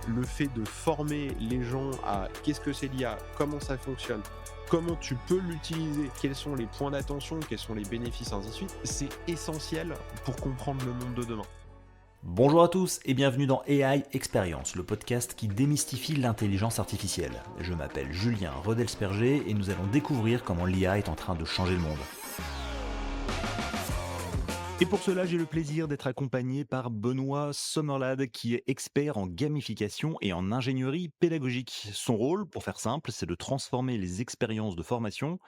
Le fait de former les gens à qu'est-ce que c'est l'IA, comment ça fonctionne, comment tu peux l'utiliser, quels sont les points d'attention, quels sont les bénéfices, ainsi de suite, c'est essentiel pour comprendre le monde de demain. Bonjour à tous et bienvenue dans AI Experience, le podcast qui démystifie l'intelligence artificielle. Je m'appelle Julien Redelsperger et nous allons découvrir comment l'IA est en train de changer le monde. Et pour cela, j'ai le plaisir d'être accompagné par Benoît Sommerlade, qui est expert en gamification et en ingénierie pédagogique. Son rôle, pour faire simple, c'est de transformer les expériences de formation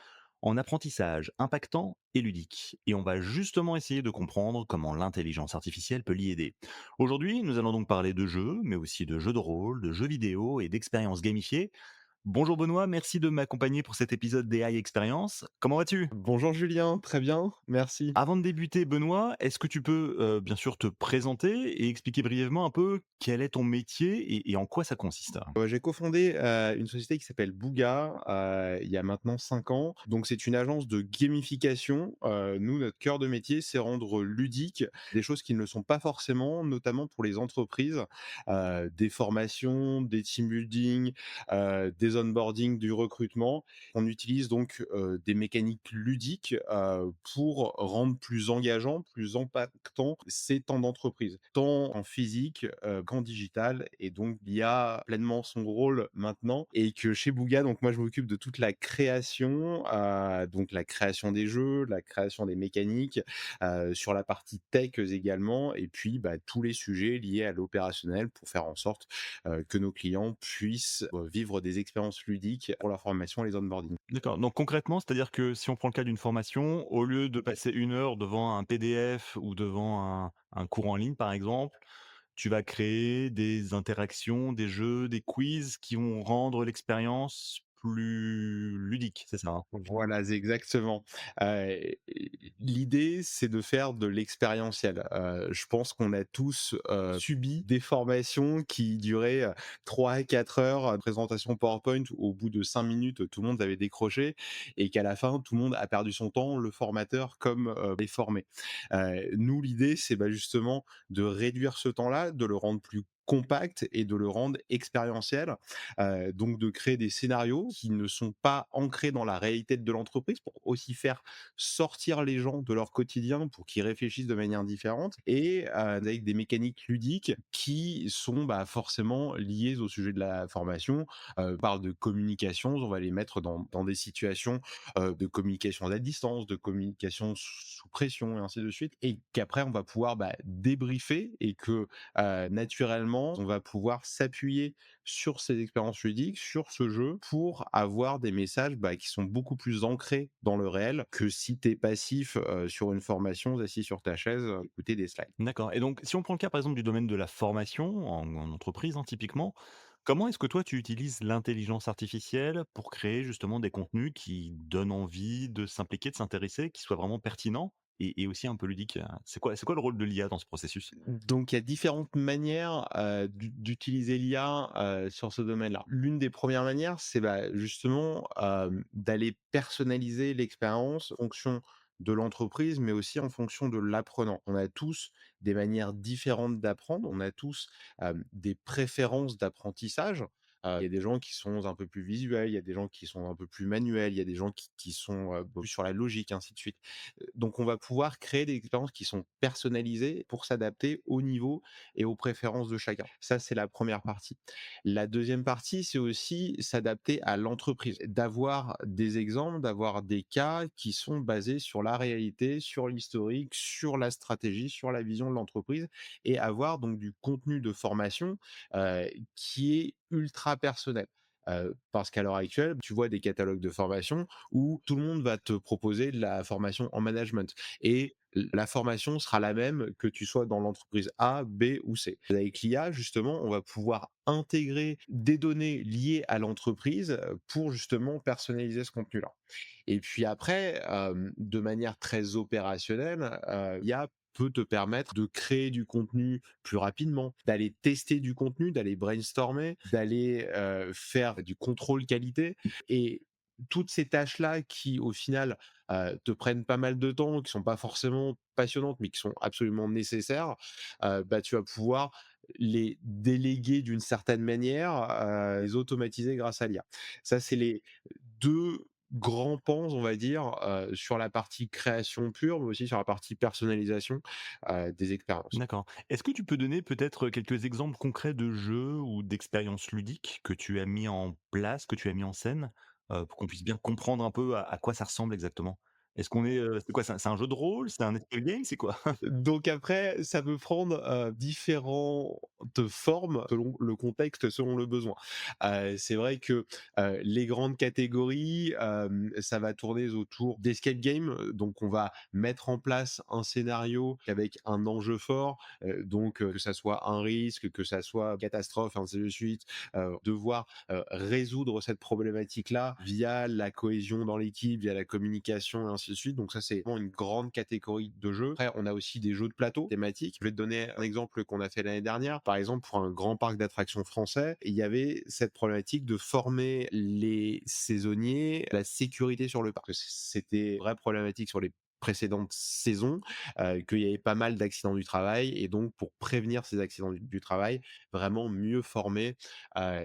en apprentissage impactant et ludique. Et on va justement essayer de comprendre comment l'intelligence artificielle peut l'y aider. Aujourd'hui, nous allons donc parler de jeux, mais aussi de jeux de rôle, de jeux vidéo et d'expériences gamifiées. Bonjour Benoît, merci de m'accompagner pour cet épisode d'AI Experience. Comment vas-tu? Bonjour Julien, très bien, merci. Avant de débuter, Benoît, est-ce que tu peux, bien sûr te présenter et expliquer brièvement un peu quel est ton métier et en quoi ça consiste? J'ai cofondé, une société qui s'appelle Booga, il y a maintenant 5 ans. Donc c'est une agence de gamification. Nous, notre cœur de métier, c'est rendre ludique des choses qui ne le sont pas forcément, notamment pour les entreprises, des formations, des team building, des onboarding, du recrutement. On utilise donc, des mécaniques ludiques, pour rendre plus engageant, plus impactant ces temps d'entreprise, tant en physique, qu'en digital, et donc l'IA a pleinement son rôle maintenant, et que chez Booga, donc moi je m'occupe de toute la création, donc la création des jeux, la création des mécaniques, sur la partie tech également, et puis, tous les sujets liés à l'opérationnel pour faire en sorte, que nos clients puissent, vivre des expériences ludiques pour leur formation et les onboarding. D'accord, donc concrètement, c'est-à-dire que si on prend le cas d'une formation, au lieu de passer 1 heure devant un PDF ou devant un cours en ligne, par exemple, tu vas créer des interactions, des jeux, des quiz qui vont rendre l'expérience plus ludique, c'est ça, hein? Voilà, c'est exactement. L'idée, c'est de faire de l'expérientiel. Je pense qu'on a tous, subi des formations qui duraient, 3 à 4 heures, présentation PowerPoint, où au bout de 5 minutes, tout le monde avait décroché, et qu'à la fin, tout le monde a perdu son temps, le formateur comme, les formés. Nous, l'idée, c'est, justement de réduire ce temps-là, de le rendre plus compact et de le rendre expérientiel. Donc de créer des scénarios qui ne sont pas ancrés dans la réalité de l'entreprise, pour aussi faire sortir les gens de leur quotidien pour qu'ils réfléchissent de manière différente, et avec des mécaniques ludiques qui sont, forcément liées au sujet de la formation. On parle de communication, on va les mettre dans des situations, de communication à distance, de communication sous pression, et ainsi de suite, et qu'après on va pouvoir, débriefer, et que, naturellement, on va pouvoir s'appuyer sur ces expériences ludiques, sur ce jeu, pour avoir des messages, qui sont beaucoup plus ancrés dans le réel que si tu es passif, sur une formation, assis sur ta chaise, écouter des slides. D'accord, et donc si on prend le cas, par exemple, du domaine de la formation en entreprise, hein, typiquement, comment est-ce que toi tu utilises l'intelligence artificielle pour créer justement des contenus qui donnent envie de s'impliquer, de s'intéresser, qui soient vraiment pertinents et aussi un peu ludiques? C'est quoi le rôle de l'IA dans ce processus? Donc il y a différentes manières, d'utiliser l'IA, sur ce domaine-là. L'une des premières manières, c'est, justement, d'aller personnaliser l'expérience en fonction de l'entreprise, mais aussi en fonction de l'apprenant. On a tous des manières différentes d'apprendre, on a tous, des préférences d'apprentissage. Il y a des gens qui sont un peu plus visuels, il y a des gens qui sont un peu plus manuels, il y a des gens qui sont, plus sur la logique, ainsi de suite. Donc on va pouvoir créer des expériences qui sont personnalisées pour s'adapter au niveau et aux préférences de chacun. Ça, c'est la première partie. La deuxième partie, c'est aussi s'adapter à l'entreprise, d'avoir des exemples, d'avoir des cas qui sont basés sur la réalité, sur l'historique, sur la stratégie, sur la vision de l'entreprise, et avoir donc du contenu de formation, qui est ultra personnel. Parce qu'à l'heure actuelle, tu vois des catalogues de formation où tout le monde va te proposer de la formation en management, et la formation sera la même que tu sois dans l'entreprise A, B ou C. Avec l'IA, justement, on va pouvoir intégrer des données liées à l'entreprise, pour justement personnaliser ce contenu-là. Et puis après, de manière très opérationnelle, l'IA peut te permettre de créer du contenu plus rapidement, d'aller tester du contenu, d'aller brainstormer, d'aller, faire du contrôle qualité, et toutes ces tâches-là qui, au final, te prennent pas mal de temps, qui sont pas forcément passionnantes, mais qui sont absolument nécessaires, bah, tu vas pouvoir les déléguer d'une certaine manière, les automatiser grâce à l'IA. Ça, c'est les 2 grands pans, on va dire, sur la partie création pure, mais aussi sur la partie personnalisation, des expériences. D'accord. Est-ce que tu peux donner peut-être quelques exemples concrets de jeux ou d'expériences ludiques que tu as mis en place, que tu as mis en scène, pour qu'on puisse bien comprendre un peu à quoi ça ressemble exactement? Est-ce qu'on est, c'est quoi? C'est un jeu de rôle? C'est un escape game? C'est quoi? Donc après, ça peut prendre, différentes formes selon le contexte, selon le besoin. C'est vrai que, les grandes catégories, ça va tourner autour d'escape game, donc on va mettre en place un scénario avec un enjeu fort, donc que ça soit un risque, que ça soit catastrophe, ainsi de suite, devoir, résoudre cette problématique-là via la cohésion dans l'équipe, via la communication et ainsi de suite. Donc ça, c'est vraiment une grande catégorie de jeux. Après, on a aussi des jeux de plateau thématiques. Je vais te donner un exemple qu'on a fait l'année dernière. Par exemple, pour un grand parc d'attractions français, il y avait cette problématique de former les saisonniers à la sécurité sur le parc. C'était une vraie problématique sur les précédentes saisons, qu'il y avait pas mal d'accidents du travail et donc pour prévenir ces accidents du travail, vraiment mieux former,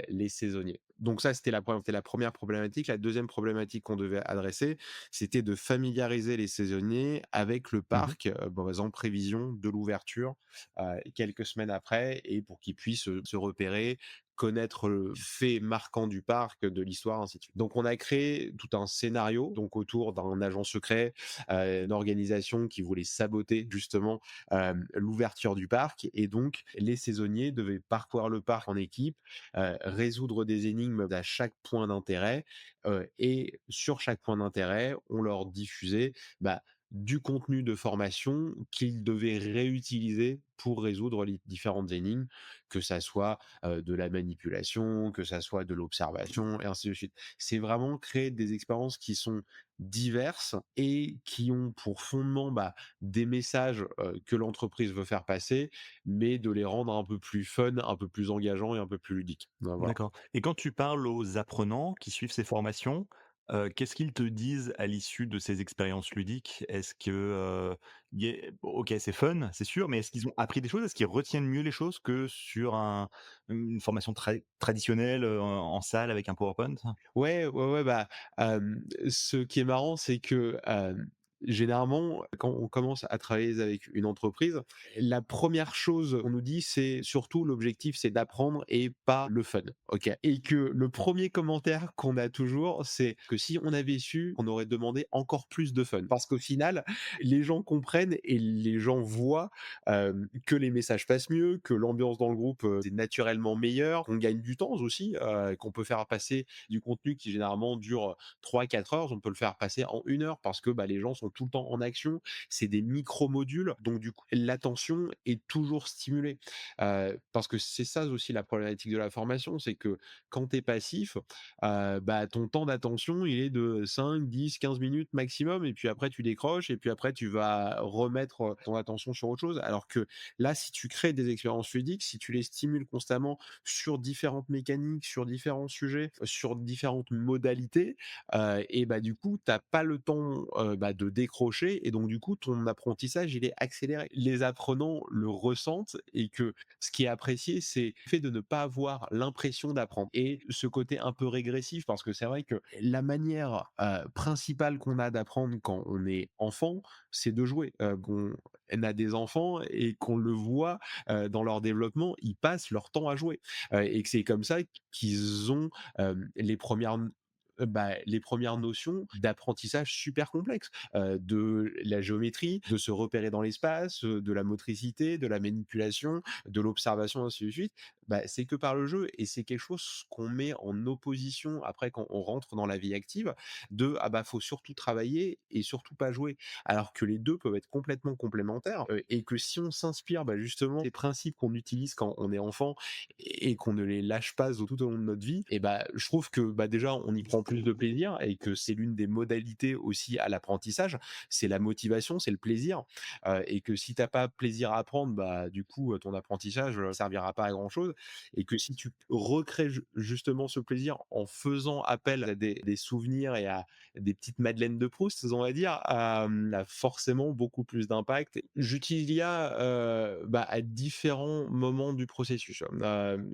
les saisonniers. Donc ça, c'était la 1re problématique. La deuxième problématique qu'on devait adresser, c'était de familiariser les saisonniers avec le Mmh. parc, bah, en prévision de l'ouverture, quelques semaines après et pour qu'ils puissent, se repérer, connaître le fait marquant du parc, de l'histoire, ainsi de suite. Donc on a créé tout un scénario, donc autour d'un agent secret, une organisation qui voulait saboter justement, l'ouverture du parc et donc les saisonniers devaient parcourir le parc en équipe, résoudre des énigmes à chaque point d'intérêt, et sur chaque point d'intérêt, on leur diffusait, bah, du contenu de formation qu'ils devaient réutiliser pour résoudre les différentes énigmes, que ça soit, de la manipulation, que ça soit de l'observation et ainsi de suite. C'est vraiment créer des expériences qui sont diverses et qui ont pour fondement, bah, des messages, que l'entreprise veut faire passer, mais de les rendre un peu plus fun, un peu plus engageants et un peu plus ludiques. Voilà. D'accord, et quand tu parles aux apprenants qui suivent ces formations, qu'est-ce qu'ils te disent à l'issue de ces expériences ludiques? Est-ce que, y est OK, c'est fun, c'est sûr, mais est-ce qu'ils ont appris des choses? Est-ce qu'ils retiennent mieux les choses que sur une formation traditionnelle, en salle avec un PowerPoint? Ouais, ouais, ouais, bah, ce qui est marrant, c'est que, généralement, quand on commence à travailler avec une entreprise, la première chose qu'on nous dit, c'est surtout l'objectif, c'est d'apprendre et pas le fun, OK? Et que le premier commentaire qu'on a toujours, c'est que si on avait su, on aurait demandé encore plus de fun. Parce qu'au final, les gens comprennent et les gens voient, que les messages passent mieux, que l'ambiance dans le groupe, est naturellement meilleure, qu'on gagne du temps aussi, qu'on peut faire passer du contenu qui généralement dure 3-4 heures, on peut le faire passer en 1 heure parce que bah, les gens sont tout le temps en action. C'est des micro-modules, donc du coup, l'attention est toujours stimulée. Parce que c'est ça aussi la problématique de la formation, c'est que quand tu es passif, bah, ton temps d'attention, il est de 5-10-15 minutes maximum, et puis après tu décroches, et puis après tu vas remettre ton attention sur autre chose. Alors que là, si tu crées des expériences ludiques, si tu les stimules constamment sur différentes mécaniques, sur différents sujets, sur différentes modalités, et bah, du coup, tu as pas le temps, bah, de décrocher, et donc du coup, ton apprentissage, il est accéléré. Les apprenants le ressentent, et que ce qui est apprécié, c'est le fait de ne pas avoir l'impression d'apprendre et ce côté un peu régressif, parce que c'est vrai que la manière, principale qu'on a d'apprendre quand on est enfant, c'est de jouer. Qu'on a des enfants et qu'on le voit, dans leur développement, ils passent leur temps à jouer. Et que c'est comme ça qu'ils ont, les premières notions d'apprentissage super complexes, de la géométrie, de se repérer dans l'espace, de la motricité, de la manipulation, de l'observation, ainsi de suite. Bah, c'est que par le jeu, et c'est quelque chose qu'on met en opposition après quand on rentre dans la vie active de: «Ah bah, faut surtout travailler et surtout pas jouer». Alors que les 2 peuvent être complètement complémentaires, et que si on s'inspire, bah, justement des principes qu'on utilise quand on est enfant et qu'on ne les lâche pas tout au long de notre vie, et bah, je trouve que, bah, déjà on y prend plus de plaisir, et que c'est l'une des modalités aussi à l'apprentissage, c'est la motivation, c'est le plaisir, et que si t'as pas plaisir à apprendre, bah, du coup, ton apprentissage, servira pas à grand chose. et que si tu recrées justement ce plaisir en faisant appel à des souvenirs et à des petites madeleines de Proust, on va dire, a forcément beaucoup plus d'impact. J'utilise l'IA, à différents moments du processus,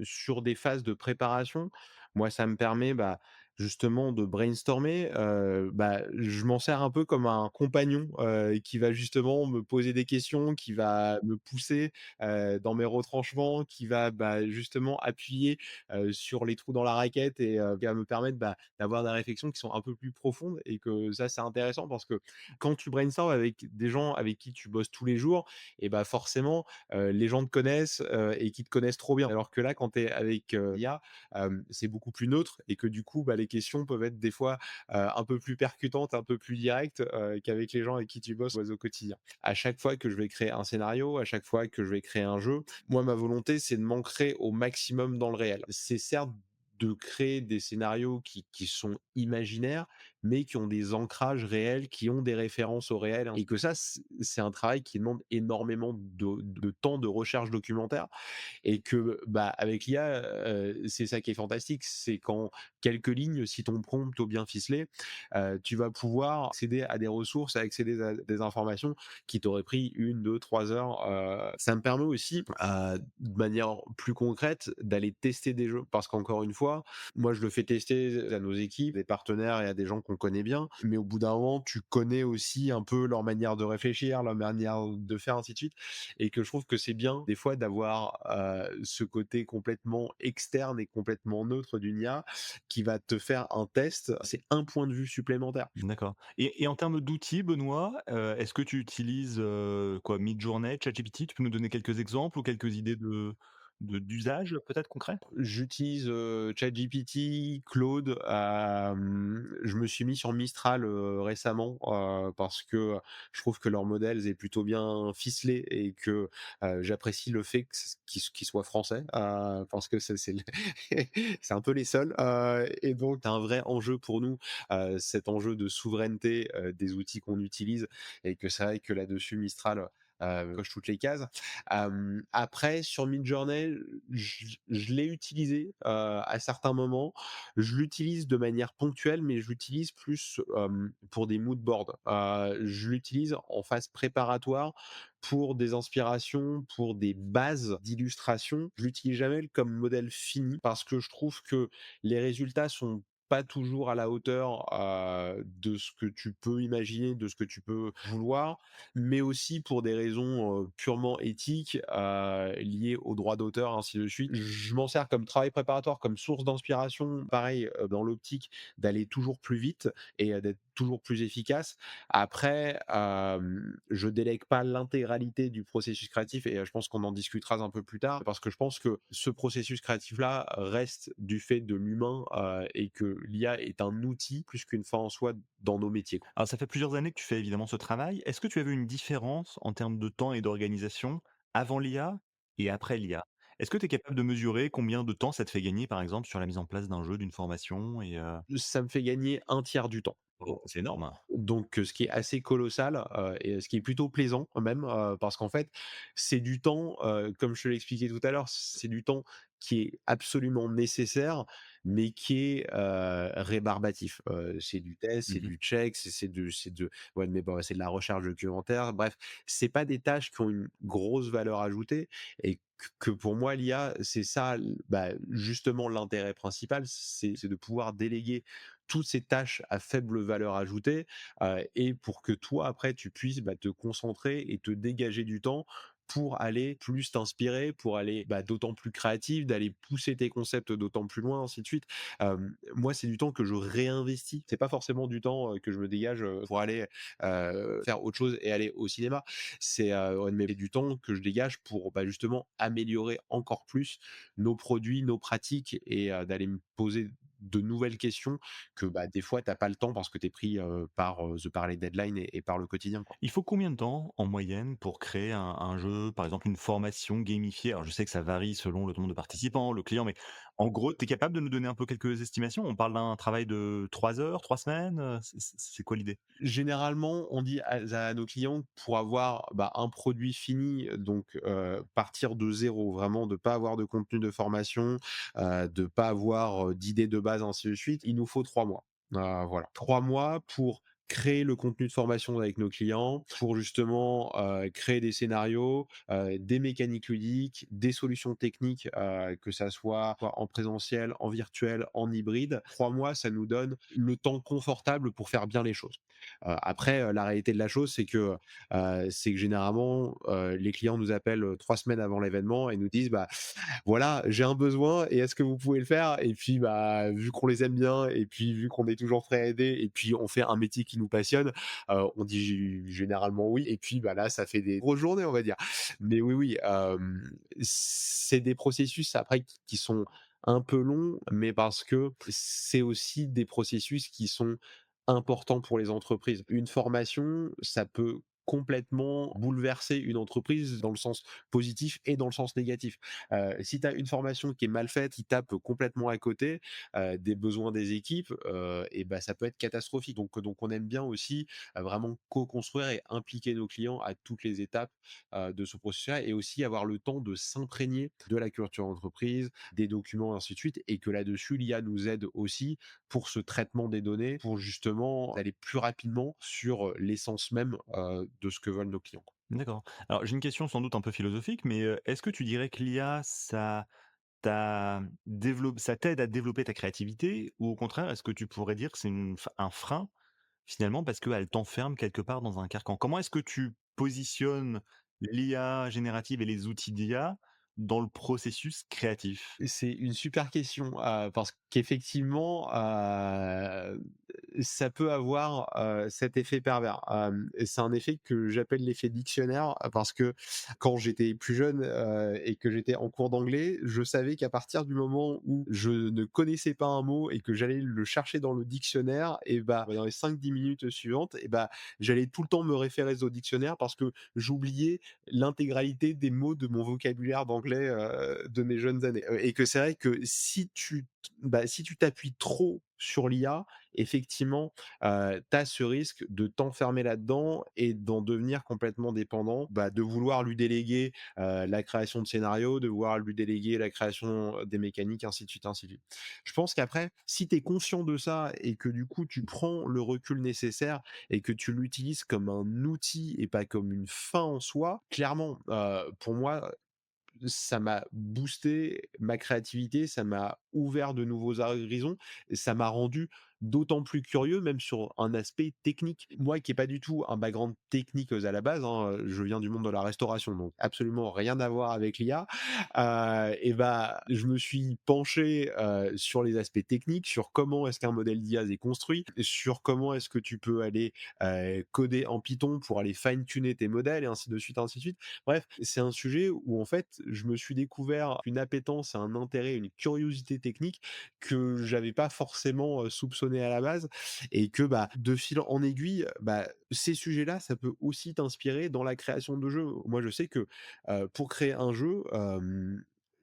sur des phases de préparation. Moi, ça me permet, justement de brainstormer, je m'en sers un peu comme un compagnon, qui va justement me poser des questions, qui va me pousser, dans mes retranchements, qui va, justement appuyer, sur les trous dans la raquette et qui va me permettre, d'avoir des réflexions qui sont un peu plus profondes et que ça, c'est intéressant parce que quand tu brainstorms avec des gens avec qui tu bosses tous les jours et forcément, les gens te connaissent, et qui te connaissent trop bien. Alors que là, quand tu es avec, l'IA, c'est beaucoup plus neutre et que du coup, les questions peuvent être des fois, un peu plus percutantes, un peu plus directes, qu'avec les gens avec qui tu bosses au quotidien. À chaque fois que je vais créer un scénario, à chaque fois que je vais créer un jeu, moi, ma volonté, c'est de m'ancrer au maximum dans le réel. C'est certes de créer des scénarios qui sont imaginaires, mais qui ont des ancrages réels, qui ont des références au réel, hein, et que ça, c'est un travail qui demande énormément de temps de recherche documentaire et que, avec l'IA, c'est ça qui est fantastique, c'est qu'en quelques lignes, si ton prompt est bien ficelé, tu vas pouvoir accéder à des ressources, accéder à des informations qui t'auraient pris 1, 2, 3 heures. Ça me permet aussi, de manière plus concrète, d'aller tester des jeux parce qu'encore une fois, moi je le fais tester à nos équipes, des partenaires et à des gens qu'on connaît bien, mais au bout d'un moment, tu connais aussi un peu leur manière de réfléchir, leur manière de faire, ainsi de suite, et que je trouve que c'est bien des fois d'avoir, ce côté complètement externe et complètement neutre d'une IA qui va te faire un test. C'est un point de vue supplémentaire. D'accord. Et en termes d'outils, Benoît, est-ce que tu utilises, quoi, Midjourney, ChatGPT? Tu peux nous donner quelques exemples ou quelques idées d'usage peut-être concrets? J'utilise, ChatGPT, Claude, je me suis mis sur Mistral, récemment, parce que je trouve que leurs modèles est plutôt bien ficelé et que, j'apprécie le fait que qu'ils soient français, parce que c'est le c'est un peu les seuls, et donc c'est un vrai enjeu pour nous, cet enjeu de souveraineté, des outils qu'on utilise et que c'est vrai que là-dessus Mistral, coche toutes les cases. Après sur Midjourney, je l'ai utilisé, à certains moments. Je l'utilise de manière ponctuelle, mais je l'utilise plus, pour des mood boards. Je l'utilise en phase préparatoire pour des inspirations, pour des bases d'illustration. Je l'utilise jamais comme modèle fini parce que je trouve que les résultats sont pas toujours à la hauteur, de ce que tu peux imaginer, de ce que tu peux vouloir, mais aussi pour des raisons, purement éthiques, liées aux droits d'auteur, ainsi de suite. Je m'en sers comme travail préparatoire, comme source d'inspiration, pareil, dans l'optique d'aller toujours plus vite et d'être toujours plus efficace. Après, je délègue pas l'intégralité du processus créatif et je pense qu'on en discutera un peu plus tard parce que je pense que ce processus créatif-là reste du fait de l'humain, et que l'IA est un outil plus qu'une fin en soi dans nos métiers. Alors ça fait plusieurs années que tu fais évidemment ce travail. Est-ce que tu as vu une différence en termes de temps et d'organisation avant l'IA et après l'IA? Est-ce que tu es capable de mesurer combien de temps ça te fait gagner, par exemple, sur la mise en place d'un jeu, d'une formation Ça me fait gagner un tiers du temps. oh, c'est énorme. Donc, ce qui est assez colossal, et ce qui est plutôt plaisant même, parce qu'en fait, c'est du temps, comme je te l'ai expliqué tout à l'heure, c'est du temps qui est absolument nécessaire, mais qui est, rébarbatif. C'est du test, c'est Mmh. du check, c'est de ouais, mais bon, c'est de la recherche documentaire. Bref, c'est pas des tâches qui ont une grosse valeur ajoutée et que pour moi l'IA, c'est ça justement l'intérêt principal, c'est de pouvoir déléguer toutes ces tâches à faible valeur ajoutée, et pour que toi après tu puisses, te concentrer et te dégager du temps pour aller plus t'inspirer, pour aller, d'autant plus créatif, d'aller pousser tes concepts d'autant plus loin, ainsi de suite. Moi, c'est du temps que je réinvestis. C'est pas forcément du temps, que je me dégage, pour aller, faire autre chose et aller au cinéma. C'est, ouais, mais du temps que je dégage pour, justement améliorer encore plus nos produits, nos pratiques et d'aller me poser de nouvelles questions que, des fois t'as pas le temps parce que tu es pris, par les deadlines et par le quotidien, quoi. Il faut combien de temps en moyenne pour créer un jeu, par exemple une formation gamifiée? Alors je sais que ça varie selon le nombre de participants, le client, mais En gros, tu es capable de nous donner un peu quelques estimations? On parle d'un travail de 3 heures, 3 semaines, c'est quoi l'idée? Généralement, on dit à nos clients pour avoir, bah, un produit fini, donc partir de zéro, vraiment de pas avoir de contenu de formation, de pas avoir, d'idées de base, ainsi de suite. Il nous faut 3 mois. Voilà. 3 mois pour créer le contenu de formation avec nos clients, pour justement, créer des scénarios, des mécaniques ludiques, des solutions techniques, que ça soit en présentiel, en virtuel, en hybride. 3 mois, ça nous donne le temps confortable pour faire bien les choses. Après, la réalité de la chose, c'est que généralement, les clients nous appellent, 3 semaines avant l'événement et nous disent: «Bah, voilà, j'ai un besoin et est-ce que vous pouvez le faire?» Et puis, bah, vu qu'on les aime bien et puis vu qu'on est toujours prêt à aider et puis on fait un métier qui nous passionne, on dit généralement oui et puis, bah, là, ça fait des grosses journées, on va dire. Mais oui, oui, c'est des processus après qui sont un peu longs, mais parce que c'est aussi des processus qui sont importants pour les entreprises. Une formation, ça peut complètement bouleverser une entreprise dans le sens positif et dans le sens négatif. Si tu as une formation qui est mal faite, qui tape complètement à côté, des besoins des équipes, et bah, ça peut être catastrophique. Donc on aime bien aussi, vraiment co-construire et impliquer nos clients à toutes les étapes, de ce processus-là et aussi avoir le temps de s'imprégner de la culture entreprise, des documents, ainsi de suite et que là-dessus, l'IA nous aide aussi pour ce traitement des données, pour justement aller plus rapidement sur, l'essence même, de ce que veulent nos clients. D'accord. Alors j'ai une question sans doute un peu philosophique, mais, est-ce que tu dirais que l'IA, ça t'aide à développer ta créativité? Ou au contraire, est-ce que tu pourrais dire que c'est un frein, finalement, parce qu'elle t'enferme quelque part dans un carcan? Comment est-ce que tu positionnes l'IA générative et les outils d'IA dans le processus créatif? C'est une super question, parce qu'effectivement, ça peut avoir, cet effet pervers. Et c'est un effet que j'appelle l'effet dictionnaire, parce que quand j'étais plus jeune, et que j'étais en cours d'anglais, je savais qu'à partir du moment où je ne connaissais pas un mot et que j'allais le chercher dans le dictionnaire et bah, dans les 5-10 minutes suivantes et bah, j'allais tout le temps me référer au dictionnaire parce que j'oubliais l'intégralité des mots de mon vocabulaire d'anglais, de mes jeunes années. Et que c'est vrai que si tu t'appuies trop sur l'IA, effectivement, tu as ce risque de t'enfermer là-dedans et d'en devenir complètement dépendant, bah, de vouloir lui déléguer, la création de scénarios, de vouloir lui déléguer la création, des mécaniques, ainsi de suite, ainsi de suite. Je pense qu'après, si tu es conscient de ça et que du coup tu prends le recul nécessaire et que tu l'utilises comme un outil et pas comme une fin en soi, clairement, pour moi, ça m'a boosté ma créativité, ça m'a ouvert de nouveaux horizons et ça m'a rendu d'autant plus curieux, même sur un aspect technique. Moi qui ai pas du tout un background technique, à la base, hein, je viens du monde de la restauration, donc absolument rien à voir avec l'IA. Et bah, je me suis penché, sur les aspects techniques, sur comment est-ce qu'un modèle d'IA est construit, sur comment est-ce que tu peux aller, coder en Python pour aller fine tuner tes modèles et ainsi de suite, ainsi de suite. Bref, c'est un sujet où en fait, je me suis découvert une appétence, un intérêt, une curiosité technique que j'avais pas forcément, soupçonné à la base et que, bah, de fil en aiguille, bah, ces sujets-là, ça peut aussi t'inspirer dans la création de jeux. Moi, je sais que, pour créer un jeu,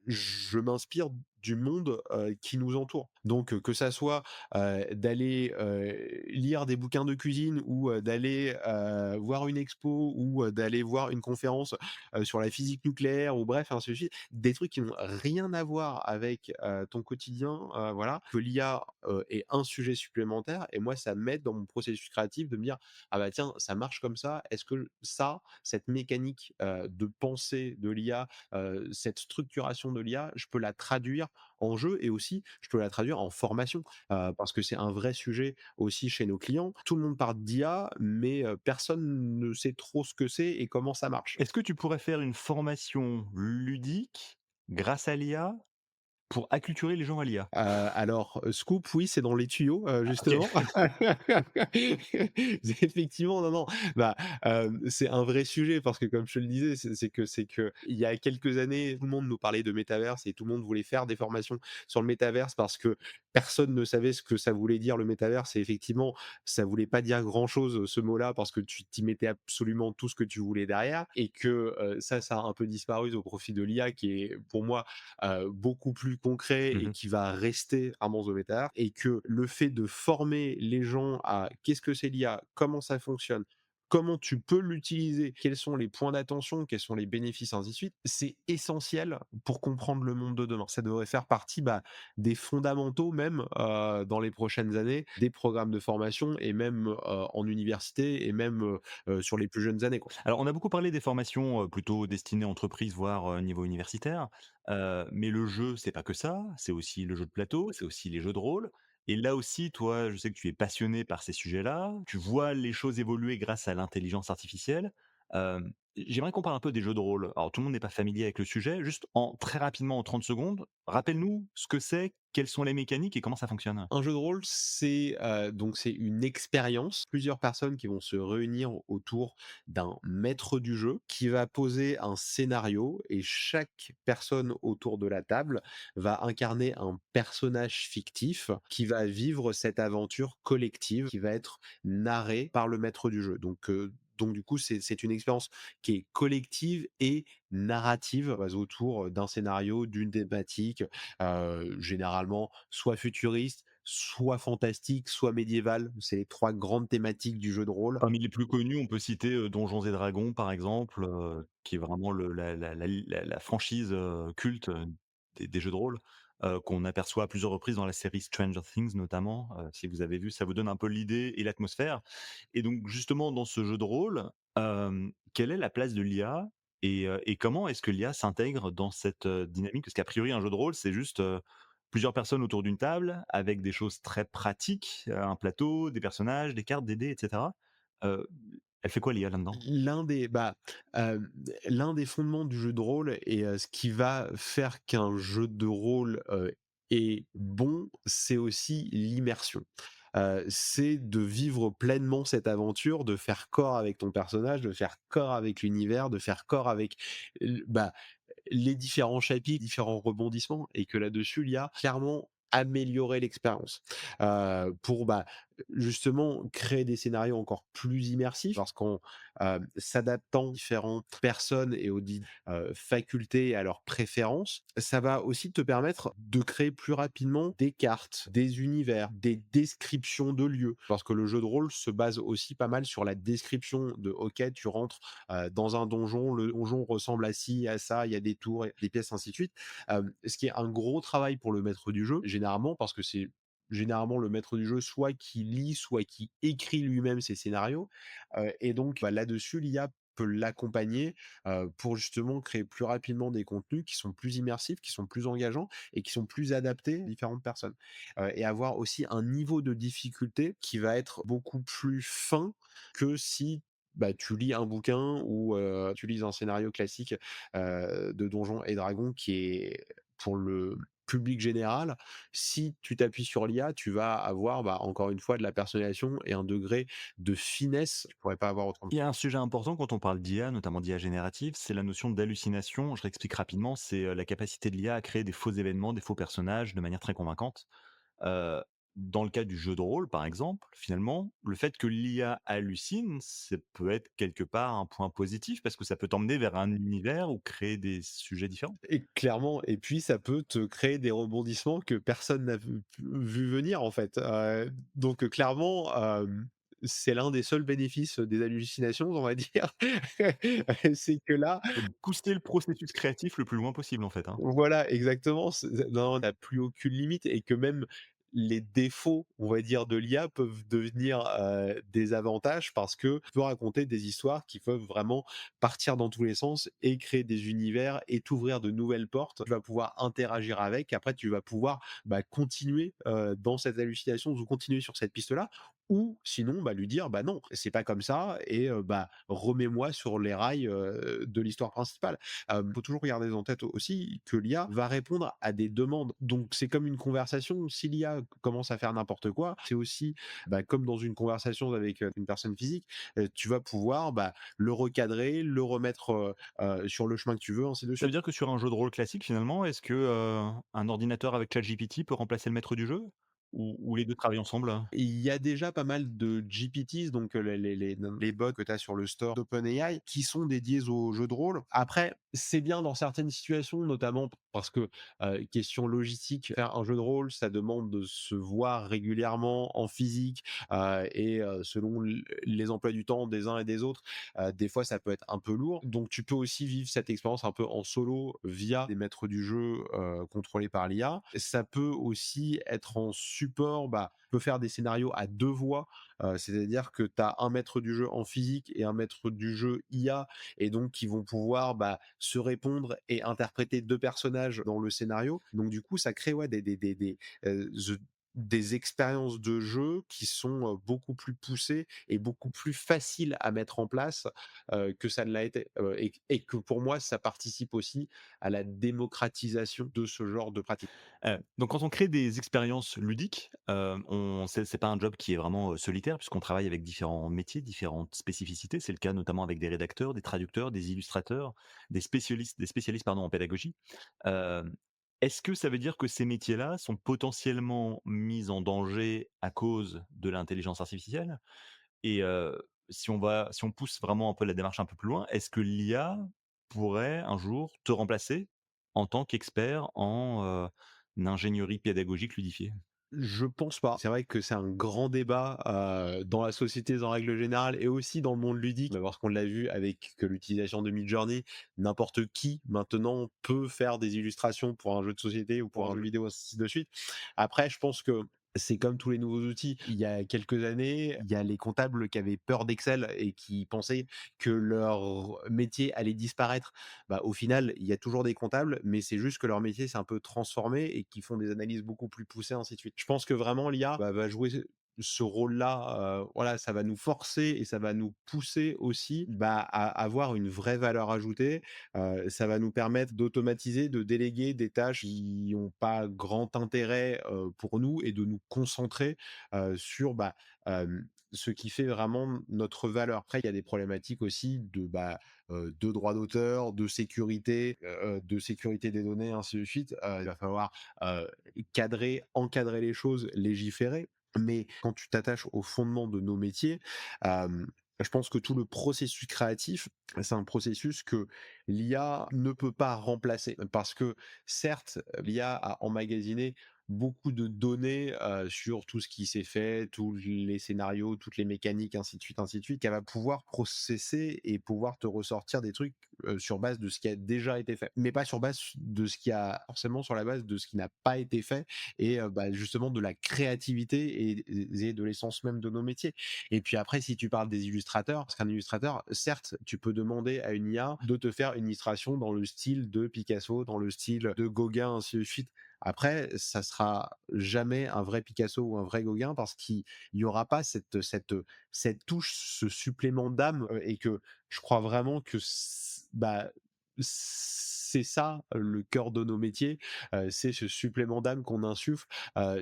je m'inspire du monde, qui nous entoure. Donc, que ça soit, d'aller, lire des bouquins de cuisine ou, d'aller, voir une expo ou, d'aller voir une conférence, sur la physique nucléaire ou bref, ainsi de suite. Des trucs qui n'ont rien à voir avec, ton quotidien, voilà, que l'IA, est un sujet supplémentaire et moi ça m'aide dans mon processus créatif de me dire: «Ah bah tiens, ça marche comme ça. Est-ce que ça, cette mécanique, de pensée de l'IA, cette structuration de l'IA, je peux la traduire en jeu et aussi je peux la traduire en formation?» Parce que c'est un vrai sujet aussi chez nos clients. Tout le monde parle d'IA, mais, personne ne sait trop ce que c'est et comment ça marche. Est-ce que tu pourrais faire une formation ludique grâce à l'IA pour acculturer les gens à l'IA? Alors, scoop, oui, c'est dans les tuyaux, Ah OK. justement. Effectivement, non, non, bah, c'est un vrai sujet parce que comme je te le disais, c'est que il y a quelques années, tout le monde nous parlait de métaverse et tout le monde voulait faire des formations sur le métaverse parce que personne ne savait ce que ça voulait dire le métaverse et effectivement, ça voulait pas dire grand-chose, ce mot-là, parce que tu t'y mettais absolument tout ce que tu voulais derrière et que, ça a un peu disparu au profit de l'IA qui est pour moi, beaucoup plus concret et Mmh. qui va rester un monstre de métavers et que le fait de former les gens à qu'est-ce que c'est l'IA? Comment ça fonctionne? Comment tu peux l'utiliser? Quels sont les points d'attention? Quels sont les bénéfices? Ainsi de suite. C'est essentiel pour comprendre le monde de demain. Ça devrait faire partie, des fondamentaux même, dans les prochaines années, des programmes de formation et même, en université et même, sur les plus jeunes années, quoi. Alors, on a beaucoup parlé des formations, plutôt destinées entreprises, voire, niveau universitaire, mais le jeu, c'est pas que ça, c'est aussi le jeu de plateau, c'est aussi les jeux de rôle et là aussi, toi, je sais que tu es passionné par ces sujets-là. Tu vois les choses évoluer grâce à l'intelligence artificielle. J'aimerais qu'on parle un peu des jeux de rôle. Alors, tout le monde n'est pas familier avec le sujet. Juste en très rapidement, en 30 secondes, rappelle-nous ce que c'est, quelles sont les mécaniques et comment ça fonctionne? Un jeu de rôle, c'est une expérience, plusieurs personnes qui vont se réunir autour d'un maître du jeu qui va poser un scénario et chaque personne autour de la table va incarner un personnage fictif qui va vivre cette aventure collective qui va être narrée par le maître du jeu. Donc du coup, c'est une expérience qui est collective et narrative, autour d'un scénario, d'une thématique, généralement soit futuriste, soit fantastique, soit médiéval. C'est les 3 grandes thématiques du jeu de rôle. Parmi les plus connus, on peut citer, Donjons et Dragons, par exemple, qui est vraiment le la franchise, culte, des jeux de rôle, qu'on aperçoit à plusieurs reprises dans la série Stranger Things notamment, si vous avez vu, ça vous donne un peu l'idée et l'atmosphère et donc justement dans ce jeu de rôle, quelle est la place de l'IA et comment est-ce que l'IA s'intègre dans cette, dynamique? Parce qu'a priori un jeu de rôle, c'est juste, plusieurs personnes autour d'une table avec des choses très pratiques, un plateau, des personnages, des cartes, des dés et cetera. Heu, Elle fait quoi l'IA là-dedans? L'un des bah, l'un des fondements du jeu de rôle et ce qui va faire qu'un jeu de rôle, est bon, c'est aussi l'immersion. C'est de vivre pleinement cette aventure, de faire corps avec ton personnage, de faire corps avec l'univers, de faire corps avec les différents chapitres, différents rebondissements et que là-dessus, l'IA clairement améliorer l'expérience, pour, justement créer des scénarios encore plus immersifs parce qu'en, s'adaptant aux différentes personnes et aux facultés et à leurs préférences, ça va aussi te permettre de créer plus rapidement des cartes, des univers, des descriptions de lieux. Parce que le jeu de rôle se base aussi pas mal sur la description de: «OK, tu rentres dans un donjon, le donjon ressemble à ci, à ça, il y a des tours, des pièces, ainsi de suite. Ce qui est un gros travail pour le maître du jeu, généralement, parce que c'est généralement le maître du jeu soit qui lit, soit qui écrit lui-même ses scénarios. Et donc, là-dessus, l'IA peut l'accompagner pour justement créer plus rapidement des contenus qui sont plus immersifs, qui sont plus engageants et qui sont plus adaptés aux différentes personnes. Et avoir aussi un niveau de difficulté qui va être beaucoup plus fin que si tu lis un bouquin ou tu lis un scénario classique, de Donjons et Dragons qui est pour le public général. Si tu t'appuies sur l'IA, tu vas avoir, encore une fois, de la personnalisation et un degré de finesse que tu pourrais pas avoir autrement. Il y a un sujet important quand on parle d'IA, notamment d'IA générative, c'est la notion d'hallucination. Je réexplique rapidement, c'est, la capacité de l'IA à créer des faux événements, des faux personnages de manière très convaincante. Heu, Dans le cas du jeu de rôle, par exemple, finalement, le fait que l'IA hallucine, ça peut être quelque part un point positif parce que ça peut t'emmener vers un univers ou créer des sujets différents. Et clairement, et puis ça peut te créer des rebondissements que personne n'a vu venir en fait. Donc clairement, c'est l'un des seuls bénéfices des hallucinations, on va dire. C'est que là, Pousser le processus créatif le plus loin possible, en fait, hein. voilà, exactement, non, on n'a plus aucune limite et que même les défauts, on va dire, de l'IA peuvent devenir, des avantages parce que tu peux raconter des histoires qui peuvent vraiment partir dans tous les sens et créer des univers et t'ouvrir de nouvelles portes. Tu vas pouvoir interagir avec, après tu vas pouvoir, continuer, dans cette hallucination ou continuer sur cette piste-là Ou sinon, bah, lui dire: «Bah, non, c'est pas comme ça et bah, remets-moi sur les rails, de l'histoire principale». Faut toujours garder en tête aussi que l'IA va répondre à des demandes. Donc c'est comme une conversation, si l'IA commence à faire n'importe quoi, c'est aussi, bah, comme dans une conversation avec, une personne physique, tu vas pouvoir, bah, le recadrer, le remettre, sur le chemin que tu veux, ainsi de Ça veut suite. dire que sur un jeu de rôle classique finalement, est-ce que, un ordinateur avec ChatGPT peut remplacer le maître du jeu? Ou les 2 travaillent ensemble? Il y a déjà pas mal de GPTs, donc les bots que tu as sur le store d'OpenAI, qui sont dédiés aux jeux de rôle. Après, c'est bien dans certaines situations, notamment parce que, question logistique, faire un jeu de rôle, ça demande de se voir régulièrement en physique, selon les emplois du temps des uns et des autres, des fois ça peut être un peu lourd. Donc tu peux aussi vivre cette expérience un peu en solo via des maîtres du jeu, contrôlés par l'IA. Ça peut aussi être en support, bah, tu peux faire des scénarios à 2 voix, c'est-à-dire que tu as un maître du jeu en physique et un maître du jeu IA et donc qui vont pouvoir, bah, se répondre et interpréter 2 personnages dans le scénario. Donc du coup, ça crée, ouais, ze des expériences de jeu qui sont, beaucoup plus poussées et beaucoup plus faciles à mettre en place, que ça ne l'a été, et que pour moi, ça participe aussi à la démocratisation de ce genre de pratique. Donc quand on crée des expériences ludiques, on c'est pas un job qui est vraiment, solitaire puisqu'on travaille avec différents métiers, différentes spécificités. C'est le cas notamment avec des rédacteurs, des traducteurs, des illustrateurs, des spécialistes pardon en pédagogie. Hem, Est-ce que ça veut dire que ces métiers-là sont potentiellement mis en danger à cause de l'intelligence artificielle? Et si on pousse vraiment un peu la démarche un peu plus loin, est-ce que l'IA pourrait un jour te remplacer en tant qu'expert en, ingénierie pédagogique ludifiée? Je pense pas. C'est vrai que c'est un grand débat, dans la société en règle générale et aussi dans le monde ludique, bah, parce qu'on l'a vu avec que l'utilisation de Midjourney, n'importe qui maintenant peut faire des illustrations pour un jeu de société ou pour un jeu vidéo, ainsi de suite. Après, je pense que c'est comme tous les nouveaux outils. Il y a quelques années, il y a les comptables qui avaient peur d'Excel et qui pensaient que leur métier allait disparaître. Bah, au final, il y a toujours des comptables, mais c'est juste que leur métier s'est un peu transformé et qu'ils font des analyses beaucoup plus poussées, ainsi de suite. Je pense que vraiment l'IA va jouer ce rôle-là, voilà, ça va nous forcer et ça va nous pousser aussi, bah, à avoir une vraie valeur ajoutée. Ça va nous permettre d'automatiser, de déléguer des tâches qui ont pas grand intérêt, pour nous et de nous concentrer, sur, bah, ce qui fait vraiment notre valeur. Après, il y a des problématiques aussi de droits d'auteur, de sécurité des données, ainsi de suite. Il va falloir, encadrer les choses, légiférer. Mais quand tu t'attaches aux fondements de nos métiers, je pense que tout le processus créatif, c'est un processus que l'IA ne peut pas remplacer. Parce que certes, l'IA a emmagasiné beaucoup de données, sur tout ce qui s'est fait, tous les scénarios, toutes les mécaniques, ainsi de suite, qu'elle va pouvoir processer et pouvoir te ressortir des trucs, sur base de ce qui a déjà été fait. Mais pas sur base de ce qui a forcément sur la base de ce qui n'a pas été fait et bah, justement de la créativité et de l'essence même de nos métiers. Et puis après, si tu parles des illustrateurs, parce qu'un illustrateur, certes, tu peux demander à une IA de te faire une illustration dans le style de Picasso, dans le style de Gauguin, ainsi de suite. Après, ça sera jamais un vrai Picasso ou un vrai Gauguin parce qu'il y aura pas cette touche, ce supplément d'âme, et que je crois vraiment que bah, c'est ça le cœur de nos métiers, c'est ce supplément d'âme qu'on insuffle,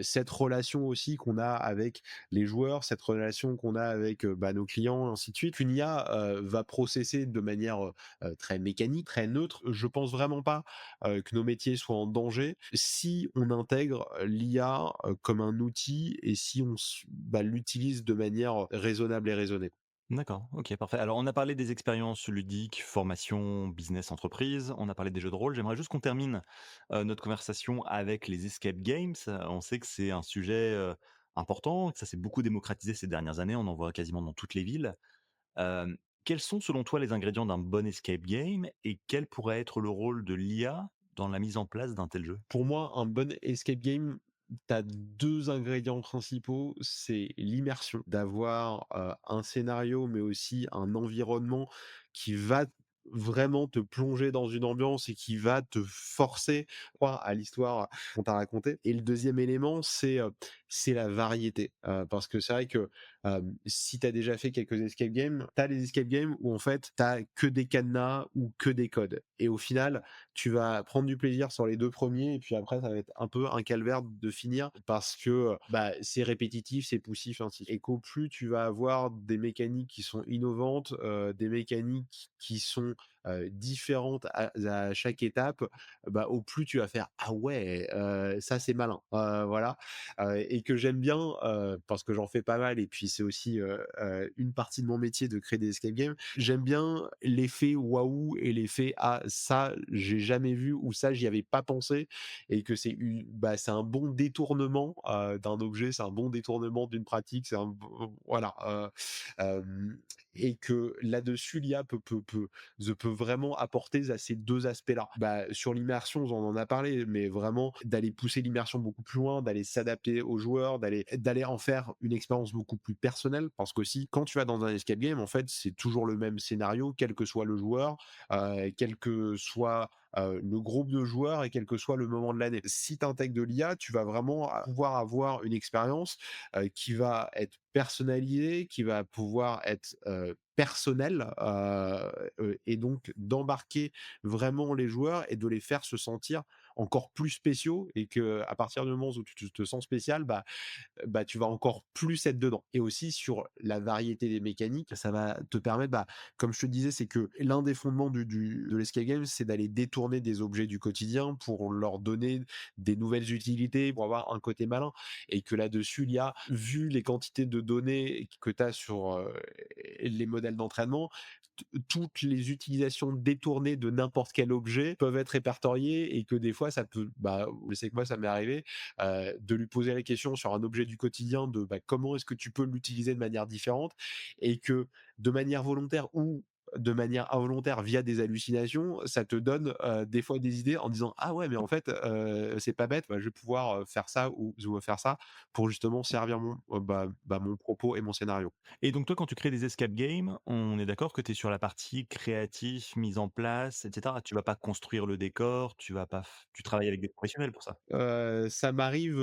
cette relation aussi qu'on a avec les joueurs, cette relation qu'on a avec, bah, nos clients, ainsi de suite. Qu'une IA, va processer de manière, très mécanique, très neutre. Je pense vraiment pas, que nos métiers soient en danger si on intègre l'IA, comme un outil et si on l'utilise de manière raisonnable et raisonnée. D'accord, OK, parfait. Alors on a parlé des expériences ludiques, formation, business, entreprise, on a parlé des jeux de rôle. J'aimerais juste qu'on termine, notre conversation avec les escape games. On sait que c'est un sujet, important, que ça s'est beaucoup démocratisé ces dernières années, on en voit quasiment dans toutes les villes. Quels sont selon toi les ingrédients d'un bon escape game et quel pourrait être le rôle de l'IA dans la mise en place d'un tel jeu? Pour moi, un bon escape game, tu as 2 ingrédients principaux, c'est l'immersion, d'avoir, un scénario, mais aussi un environnement qui va vraiment te plonger dans une ambiance et qui va te forcer à croire à l'histoire qu'on t'a racontée. Et le deuxième élément, c'est la variété. Parce que c'est vrai que, si tu as déjà fait quelques escape games, tu as des escape games où en fait, tu as que des cadenas ou que des codes et au final, tu vas prendre du plaisir sur les 2 premiers et puis après ça va être un peu un calvaire de finir parce que, bah, c'est répétitif, c'est poussif, ainsi et qu'au plus tu vas avoir des mécaniques qui sont innovantes, des mécaniques qui sont, différentes à chaque étape, bah, au plus tu vas faire: «Ah ouais, ça c'est malin», voilà, et que j'aime bien, parce que j'en fais pas mal et puis c'est aussi, une partie de mon métier de créer des escape games. J'aime bien l'effet waouh et l'effet: «Ah ça, j'ai jamais vu» ou «Ça, j'y avais pas pensé» et que c'est un bon détournement, d'un objet, c'est un bon détournement d'une pratique, c'est un bon voilà, et que là-dessus l'IA peut vraiment apporter à ces 2 aspects-là. Bah, sur l'immersion, on en a parlé, mais vraiment d'aller pousser l'immersion beaucoup plus loin, d'aller s'adapter aux joueurs, d'aller en faire une expérience beaucoup plus personnelle. Parce qu'aussi, quand tu vas dans un escape game, en fait, c'est toujours le même scénario, quel que soit le joueur, quel que soit le groupe de joueurs et quel que soit le moment de l'année. Si tu intègres de l'IA, tu vas vraiment pouvoir avoir une expérience qui va être personnalisée, qui va pouvoir être personnelle, et donc d'embarquer vraiment les joueurs et de les faire se sentir encore plus spéciaux et que à partir du moment où tu te sens spécial, bah, tu vas encore plus être dedans. Et aussi sur la variété des mécaniques, ça va te permettre, bah, comme je te disais, c'est que l'un des fondements de l'escape game, c'est d'aller détourner des objets du quotidien pour leur donner des nouvelles utilités, pour avoir un côté malin. Et que là-dessus, l'IA, vu les quantités de données que tu as sur les modèles d'entraînement, toutes les utilisations détournées de n'importe quel objet peuvent être répertoriées et que des fois, ça peut, bah, je sais que moi, ça m'est arrivé, de lui poser la question sur un objet du quotidien de bah, comment est-ce que tu peux l'utiliser de manière différente et que de manière volontaire ou de manière involontaire via des hallucinations, ça te donne des fois des idées en disant ah ouais mais en fait c'est pas bête, bah, je vais pouvoir faire ça ou faire ça pour justement servir mon propos et mon scénario. Et donc toi, quand tu crées des escape games, on est d'accord que tu es sur la partie créatif, mise en place, et cetera? Tu vas pas construire le décor, tu vas pas f tu travailles avec des professionnels pour ça? Ça m'arrive,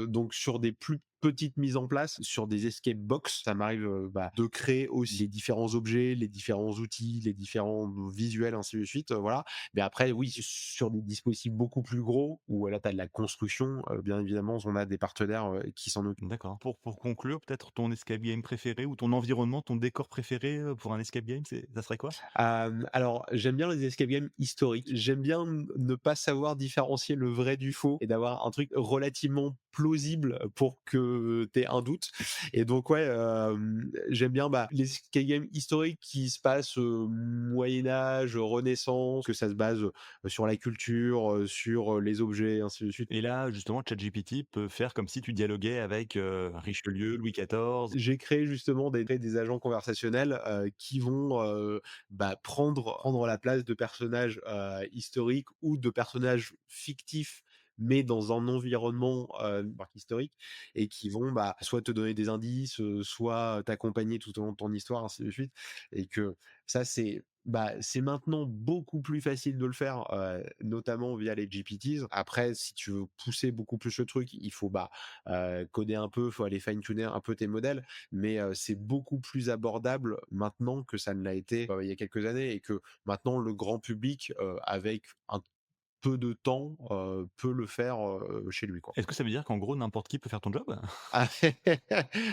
donc sur des plus petites mises en place, sur des escape box, ça m'arrive, bah, de créer aussi les différents objets, les différents outils, les différents visuels, ainsi de suite, voilà. Mais après, oui, sur des dispositifs beaucoup plus gros où là, tu as de la construction, bien évidemment, on a des partenaires, qui s'en occupent. D'accord. Pour conclure, peut-être ton escape game préféré ou ton environnement, ton décor préféré, pour un escape game, ça serait quoi? Alors j'aime bien les escape games historiques. J'aime bien ne pas savoir différencier le vrai du faux et d'avoir un truc relativement plausible pour que tu aies un doute et donc ouais, j'aime bien, bah, les escape games historiques qui se passent, Moyen Âge, Renaissance, que ça se base, sur la culture, sur, les objets, ainsi de suite. Et là, justement, ChatGPT peut faire comme si tu dialoguais avec, Richelieu, Louis XIV. J'ai créé justement des agents conversationnels, qui vont, bah, prendre la place de personnages, historiques ou de personnages fictifs, mais dans un environnement, marque historique et qui vont, bah, soit te donner des indices, soit t'accompagner tout au long de ton histoire, ainsi de suite et que ça c'est maintenant beaucoup plus facile de le faire, notamment via les GPTs. Après, si tu veux pousser beaucoup plus le truc, il faut, bah, coder un peu, faut aller fine tuner un peu tes modèles, mais c'est beaucoup plus abordable maintenant que ça ne l'a été, il y a quelques années et que maintenant le grand public, avec un peu de temps, peut le faire, chez lui, quoi. Est-ce que ça veut dire qu'en gros, n'importe qui peut faire ton job? Ah,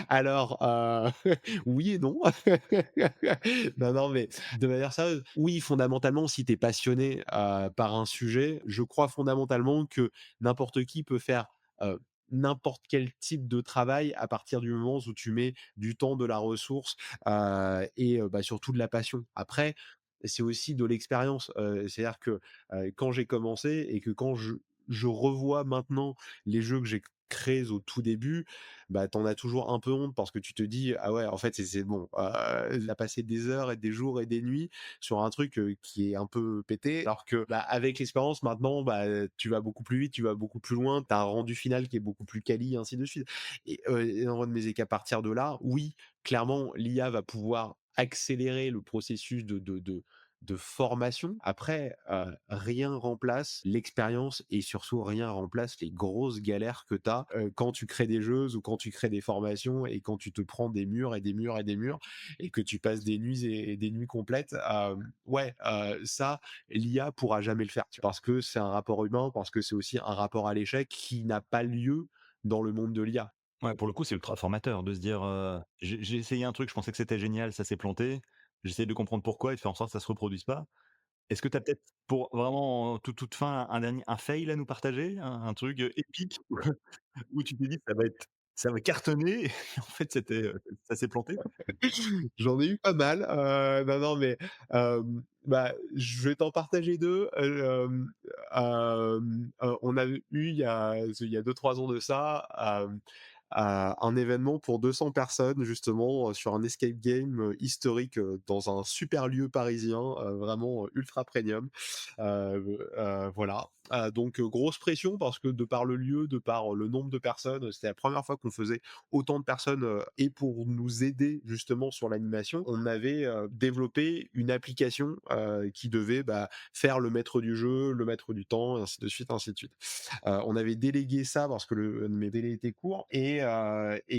alors, oui et non. Non, non, mais de manière sérieuse, oui, fondamentalement, si tu es passionné, par un sujet, je crois fondamentalement que n'importe qui peut faire, heu, n'importe quel type de travail à partir du moment où tu mets du temps, de la ressource, et bah, surtout de la passion. Après, c'est aussi de l'expérience, c'est-à-dire que, quand j'ai commencé et que quand je revois maintenant les jeux que j'ai créés au tout début, bah, t'en as toujours un peu honte parce que tu te dis: «Ah ouais, en fait, c'est bon, tu passé des heures et des jours et des nuits sur un truc, qui est un peu pété». Alors que, bah, avec l'expérience maintenant, bah, tu vas beaucoup plus vite, tu vas beaucoup plus loin, tu as un rendu final qui est beaucoup plus quali, ainsi de suite et dans mais et qu'à partir de là, oui, clairement, l'IA va pouvoir accélérer le processus de formation. Après, rien remplace l'expérience et surtout rien remplace les grosses galères que tu as, quand tu crées des jeux ou quand tu crées des formations et quand tu te prends des murs et des murs et des murs et que tu passes des nuits et des nuits complètes. Ouais, ça, l'IA pourra jamais le faire, tu vois? Parce que c'est un rapport humain, parce que c'est aussi un rapport à l'échec qui n'a pas lieu dans le monde de l'IA. Ouais, pour le coup, c'est ultra formateur de se dire, «J'ai essayé un truc, je pensais que c'était génial, ça s'est planté. J'essaie de comprendre pourquoi et de faire en sorte que ça se reproduise pas». Est-ce que tu as peut-être, pour vraiment en toute fin, un fail à nous partager? Un truc, épique où tu t'es dit: ça va cartonner» et en fait ça s'est planté? J'en ai eu pas mal, non, non, mais bah, je vais t'en partager 2. On a eu il y a 2-3 ans de ça, un événement pour 200 personnes justement, sur un escape game, historique, dans un super lieu parisien, vraiment, ultra premium. Voilà, donc grosse pression parce que de par le lieu, de par le nombre de personnes, c'était la première fois qu'on faisait autant de personnes, et pour nous aider justement sur l'animation, on avait, développé une application, qui devait, bah, faire le maître du jeu, le maître du temps et ainsi de suite, ainsi de suite. On avait délégué ça parce que mes délais étaient courts et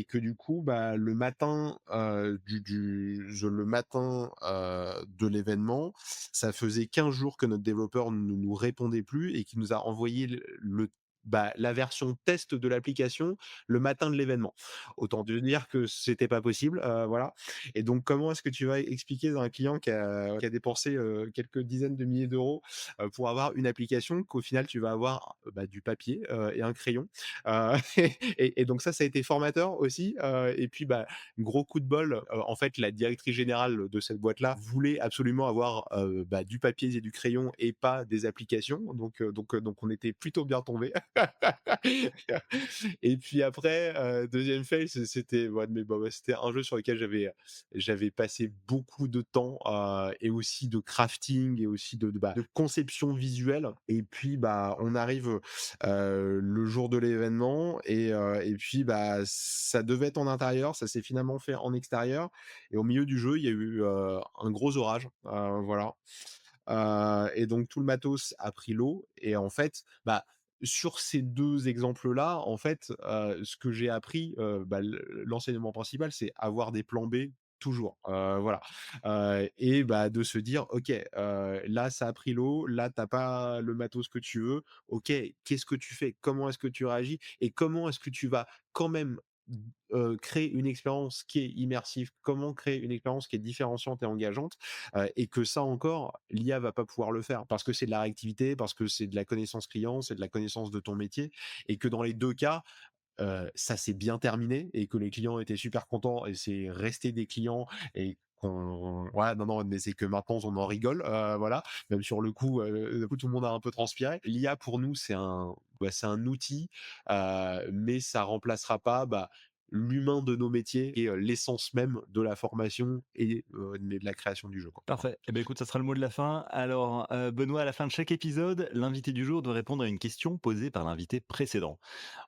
que du coup, bah, le matin, de l'événement, ça faisait 15 jours que notre développeur ne nous répondait plus et qui nous a envoyé la version test de l'application le matin de l'événement. Autant te dire que c'était pas possible, voilà. Et donc comment est-ce que tu vas expliquer à un client qui a dépensé, quelques dizaines de milliers d'euros, pour avoir une application qu'au final tu vas avoir, bah, du papier, et un crayon, heu et donc ça a été formateur aussi, et puis, bah, gros coup de bol, en fait, la directrice générale de cette boîte-là voulait absolument avoir, bah, du papier et du crayon et pas des applications, donc on était plutôt bien tombés. Et puis après, 2e fail, c'était ouais, mais bon, bah, c'était un jeu sur lequel j'avais passé beaucoup de temps, et aussi de crafting et aussi de conception visuelle. Et puis, bah, on arrive, le jour de l'événement et puis, bah, ça devait être en intérieur, ça s'est finalement fait en extérieur et au milieu du jeu, il y a eu, un gros orage, voilà. Et donc tout le matos a pris l'eau et en fait, bah, sur ces 2 exemples-là, en fait, ce que j'ai appris, bah, l'enseignement principal, c'est avoir des plans B toujours, voilà. Et bah, de se dire: «OK, là ça a pris l'eau, là t'as pas le matos que tu veux. OK, qu'est-ce que tu fais? Comment est-ce que tu réagis? Et comment est-ce que tu vas quand même, créer une expérience qui est immersive? Comment créer une expérience qui est différenciante et engageante?» Et que ça encore, l'IA va pas pouvoir le faire parce que c'est de la réactivité, parce que c'est de la connaissance client, c'est de la connaissance de ton métier et que dans les 2 cas, ça s'est bien terminé et que les clients étaient super contents et c'est resté des clients et qu'on ouais, non, non, mais c'est que maintenant on en rigole, voilà. Même sur le coup, tout le monde a un peu transpiré. L'IA pour nous, c'est un outil, mais ça remplacera pas, bah, l'humain de nos métiers et l'essence même de la formation et de la création du jeu, quoi. Parfait. Eh beh, écoute, ça sera le mot de la fin. Alors, Benoît, à la fin de chaque épisode, l'invité du jour doit répondre à une question posée par l'invité précédent.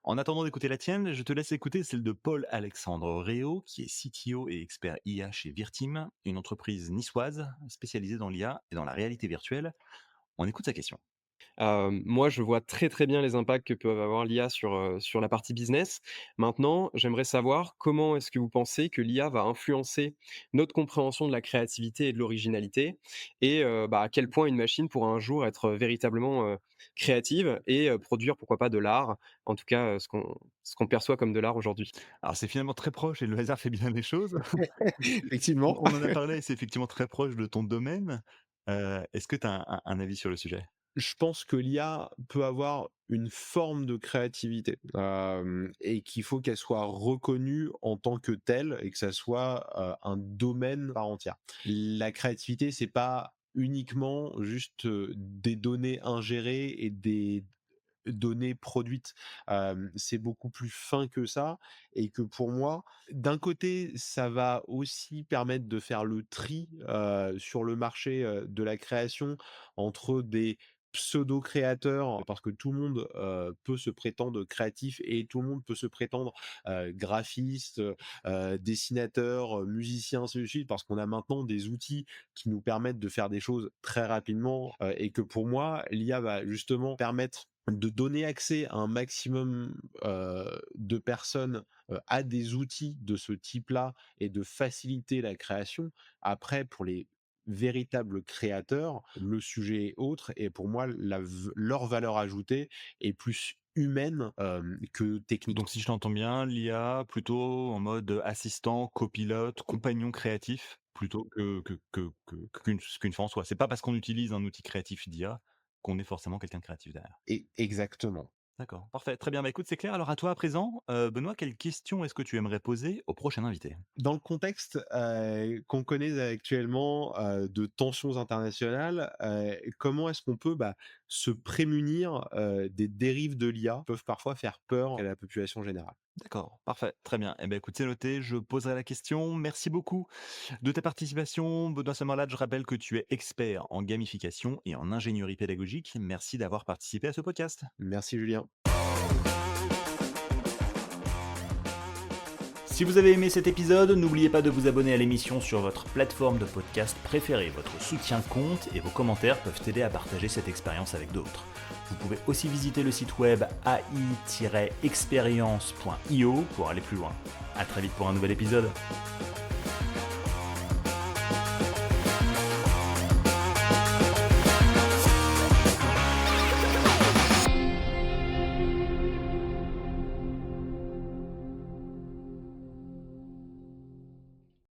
En attendant d'écouter la tienne, je te laisse écouter celle de Paul-Alexandre Réau, qui est CTO et expert IA chez Virtim, une entreprise niçoise spécialisée dans l'IA et dans la réalité virtuelle. On écoute sa question. Moi, je vois très, très bien les impacts que peut avoir l'IA sur la partie business. Maintenant, j'aimerais savoir comment est-ce que vous pensez que l'IA va influencer notre compréhension de la créativité et de l'originalité? Et bah, à quel point une machine pourra un jour être véritablement, créative et produire, pourquoi pas, de l'art? En tout cas, ce qu'on perçoit comme de l'art aujourd'hui. Alors, c'est finalement très proche et le hasard fait bien les choses. On Effectivement. on en a parlé et c'est effectivement très proche de ton domaine. Est-ce que tu as un avis sur le sujet? Je pense que l'IA peut avoir une forme de créativité, et qu'il faut qu'elle soit reconnue en tant que telle et que ça soit, un domaine à part entière. La créativité, c'est pas uniquement juste, des données ingérées et des données produites. C'est beaucoup plus fin que ça et que pour moi, d'un côté, ça va aussi permettre de faire le tri, sur le marché, de la création entre des pseudo-créateurs, parce que tout le monde, peut se prétendre créatif et tout le monde peut se prétendre, graphiste, dessinateur, musicien, ainsi de suite, parce qu'on a maintenant des outils qui nous permettent de faire des choses très rapidement, et que pour moi, l'IA va justement permettre de donner accès à un maximum, de personnes, à des outils de ce type-là et de faciliter la création. Après pour les véritables créateurs, le sujet est autre et pour moi leur valeur ajoutée est plus humaine, que technique. Donc si je t'entends bien, l'IA plutôt en mode assistant, copilote, compagnon créatif, plutôt qu'une fin en soi. C'est pas parce qu'on utilise un outil créatif d'IA qu'on est forcément quelqu'un de créatif derrière. Exactement. D'accord, parfait, très bien. Bah, écoute, c'est clair. Alors à toi à présent, Benoît, quelle question est-ce que tu aimerais poser au prochain invité? Dans le contexte, qu'on connaît actuellement, de tensions internationales, comment est-ce qu'on peut, se prémunir, des dérives de l'IA qui peuvent parfois faire peur à la population générale? D'accord, parfait, très bien. Eh ben, écoute, c'est noté, je poserai la question. Merci beaucoup de ta participation. Benoît Sommerlath, je rappelle que tu es expert en gamification et en ingénierie pédagogique. Merci d'avoir participé à ce podcast. Merci Julien. Si vous avez aimé cet épisode, n'oubliez pas de vous abonner à l'émission sur votre plateforme de podcast préférée. Votre soutien compte et vos commentaires peuvent aider à partager cette expérience avec d'autres. Vous pouvez aussi visiter le site web ai-experience.io pour aller plus loin. À très vite pour un nouvel épisode.